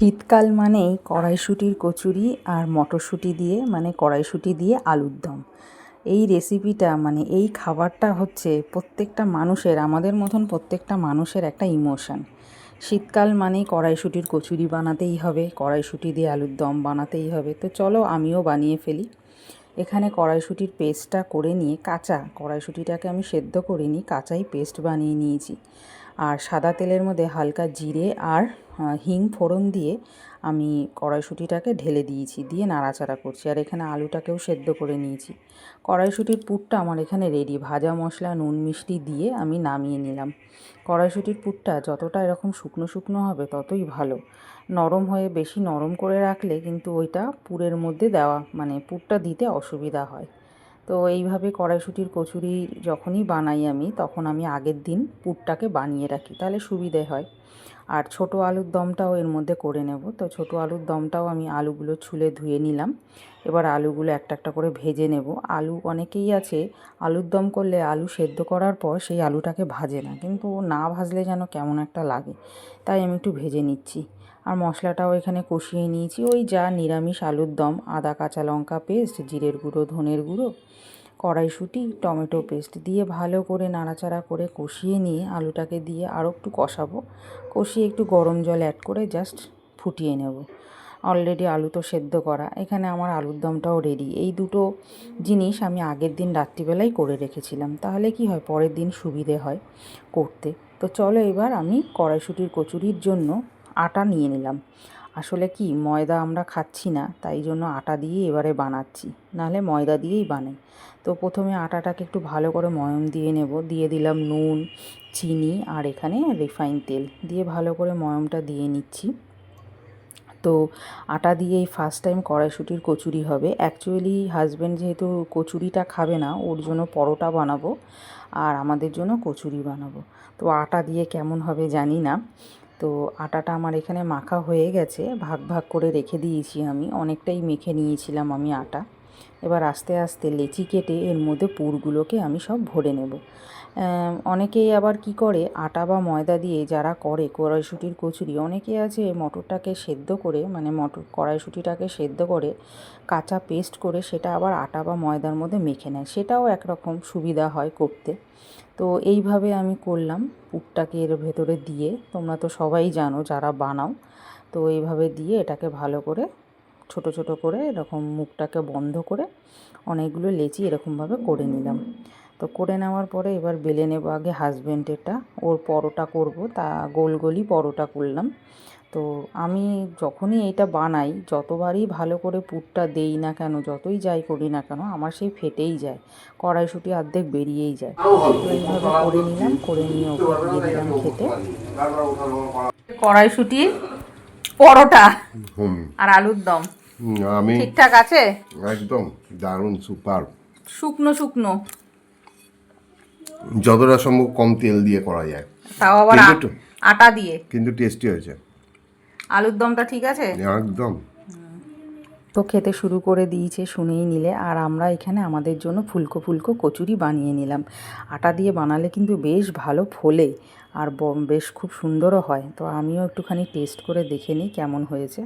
শীতকাল মানেই কড়াইশুঁটির কচুরি আর মটরশুঁটি দিয়ে কড়াইশুঁটি দিয়ে আলুর দম। এই রেসিপিটা এই খাবারটা হচ্ছে প্রত্যেকটা মানুষের, আমাদের মতন প্রত্যেকটা মানুষের একটা ইমোশান। শীতকাল মানেই কড়াইশুঁটির কচুরি বানাতেই হবে, কড়াইশুঁটি দিয়ে আলুর দম বানাতেই হবে। তো চলো আমিও বানিয়ে ফেলি। এখানে কড়াইশুঁটির পেস্টটা করে নিয়ে, কাঁচা কড়াইশুঁটিটাকে আমি সেদ্ধ করিনি, কাঁচাই পেস্ট বানিয়ে নিয়েছি। আর সাদা তেলের মধ্যে হালকা জিরে আর হিং ফোড়ন দিয়ে আমি কড়াইশুঁটিটাকে ঢেলে দিয়েছি, দিয়ে নাড়াচাড়া করছি। আর এখানে আলুটাকেও সেদ্ধ করে নিয়েছি। কড়াইশুঁটির পুরটা আমার এখানে রেডি। ভাজা মশলা, নুন, মিষ্টি দিয়ে আমি নামিয়ে নিলাম। কড়াইশুঁটির পুরটা যতটা এরকম শুকনো শুকনো হবে ততই ভালো। নরম হয়ে বেশি নরম করে রাখলে কিন্তু ওইটা পুরের মধ্যে দেওয়া পুরটা দিতে অসুবিধা হয়। তো এইভাবে কড়াইশুঁটির কচুরি যখনই বানাই আমি, তখন আমি আগের দিন পুরটাকে বানিয়ে রাখি, তাহলে সুবিধে হয়। আর ছোটো আলুর দমটাও এর মধ্যে করে নেব। তো ছোটো আলুর দমটাও আমি আলুগুলো ছুলে ধুয়ে নিলাম। এবার আলুগুলো একটা একটা করে ভেজে নেব। আলু অনেকেই আছে আলুর দম করলে আলু সেদ্ধ করার পর সেই আলুটাকে ভাজে না, কিন্তু না ভাজলে যেন কেমন একটা লাগে, তাই আমি একটু ভেজে নিচ্ছি। আর মশলাটাও এখানে কষিয়ে নিয়েছি, ওই যা নিরামিষ আলুর দম, আদা কাঁচা লঙ্কা পেস্ট, জিরের গুঁড়ো, ধনের গুঁড়ো, কড়াইশুঁটি, টমেটো পেস্ট দিয়ে ভালো করে নাড়াচাড়া করে কষিয়ে নিয়ে আলুটাকে দিয়ে আরও একটু কষাবো। কষিয়ে একটু গরম জল অ্যাড করে জাস্ট ফুটিয়ে নেব। অলরেডি আলু তো সেদ্ধ করা, এখানে আমার আলুর দমটাও রেডি। এই দুটো জিনিস আমি আগের দিন রাত্রিবেলায় করে রেখেছিলাম, তাহলে কি হয় পরের দিন সুবিধে হয় করতে। তো চলো এবার আমি কড়াইশুঁটির কচুরির জন্য আটা নিয়ে নিলাম। আসলে কি ময়দা আমরা খাচ্ছি না, তাই জন্য আটা দিয়েই এবারে বানাচ্ছি, নাহলে ময়দা দিয়েই বানাই। তো প্রথমে আটাটাকে একটু ভালো করে ময়ম দিয়ে নেব। দিয়ে দিলাম নুন, চিনি আর এখানে রিফাইন তেল দিয়ে ভালো করে ময়মটা দিয়ে নিচ্ছি। তো আটা দিয়েই ফার্স্ট টাইম কড়াইশুঁটির কচুরি হবে। অ্যাকচুয়ালি হাজব্যান্ড যেহেতু কচুরিটা খাবে না, ওর জন্য পরোটা বানাবো আর আমাদের জন্য কচুরি বানাবো। তো আটা দিয়ে কেমন হবে জানি না। তো আটাটা আমার এখানে মাখা হয়ে গেছে, ভাগ ভাগ করে রেখে দিয়েছি আমি, অনেকটাই মেখে নিয়েছিলাম আমি আটা। এবার আস্তে আস্তে লেচি কেটে এর মধ্যে পুরগুলোকে আমি সব ভরে নেব। অনেকেই আবার কি করে, আটা বা ময়দা দিয়ে যারা করে কড়াইশুঁটির কচুরি, অনেকে আছে মটরটাকে সেদ্ধ করে কড়াইশুঁটিটাকে সেদ্ধ করে কাঁচা পেস্ট করে সেটা আবার আটা বা ময়দার মধ্যে মেখে নেয়, সেটাও একরকম সুবিধা হয় করতে। তো এইভাবে আমি করলাম, পুরটাকে এর ভেতরে দিয়ে, তোমরা তো সবাই জানো যারা বানাও। তো এইভাবে দিয়ে এটাকে ভালো করে ছোট ছোট করে এরকম মুখটাকে বন্ধ করে অনেকগুলো লেচি এরকমভাবে করে নিলাম। তো করে নেওয়ার পরে এবার বেলে নেব আগে হাজব্যান্ডেরটা, ওর পরোটা করব, তা গোল গোলই পরোটা করলাম। তো আমি যখনই এটা বানাই, যতবারই ভালো করে পুরটা দেই না কেন, যতই যাই করি না কেন, আমার সেই ফেটেই যায়, কড়াইশুঁটি অর্ধেক বেরিয়েই যায়। তো এইভাবে করে নিলাম, করে নিয়ে ওকে দিয়ে দিলাম খেতে। কড়াইশুঁটির পরোটা আর আলুর দম আমি ঠিকঠাক আছে, একদম দারুণ, সুপার। শুকনো শুকনো, যতটা সম্ভব কম তেল দিয়ে করা যায়, তাও আবার আটা দিয়ে, কিন্তু টেস্টি হয়েছে আলুর দমটা ঠিক আছে একদম। তো খেতে শুরু করে দিয়েছে, শুনেই নিলে। আর আমরা এখানে আমাদের জন্য ফুলকো ফুলকো কচুরি বানিয়ে নিলাম। আটা দিয়ে বানালে কিন্তু বেশ ভালো ফোলে আর বেশ খুব সুন্দরও হয়। তো আমিও একটুখানি টেস্ট করে দেখে নিই কেমন হয়েছে।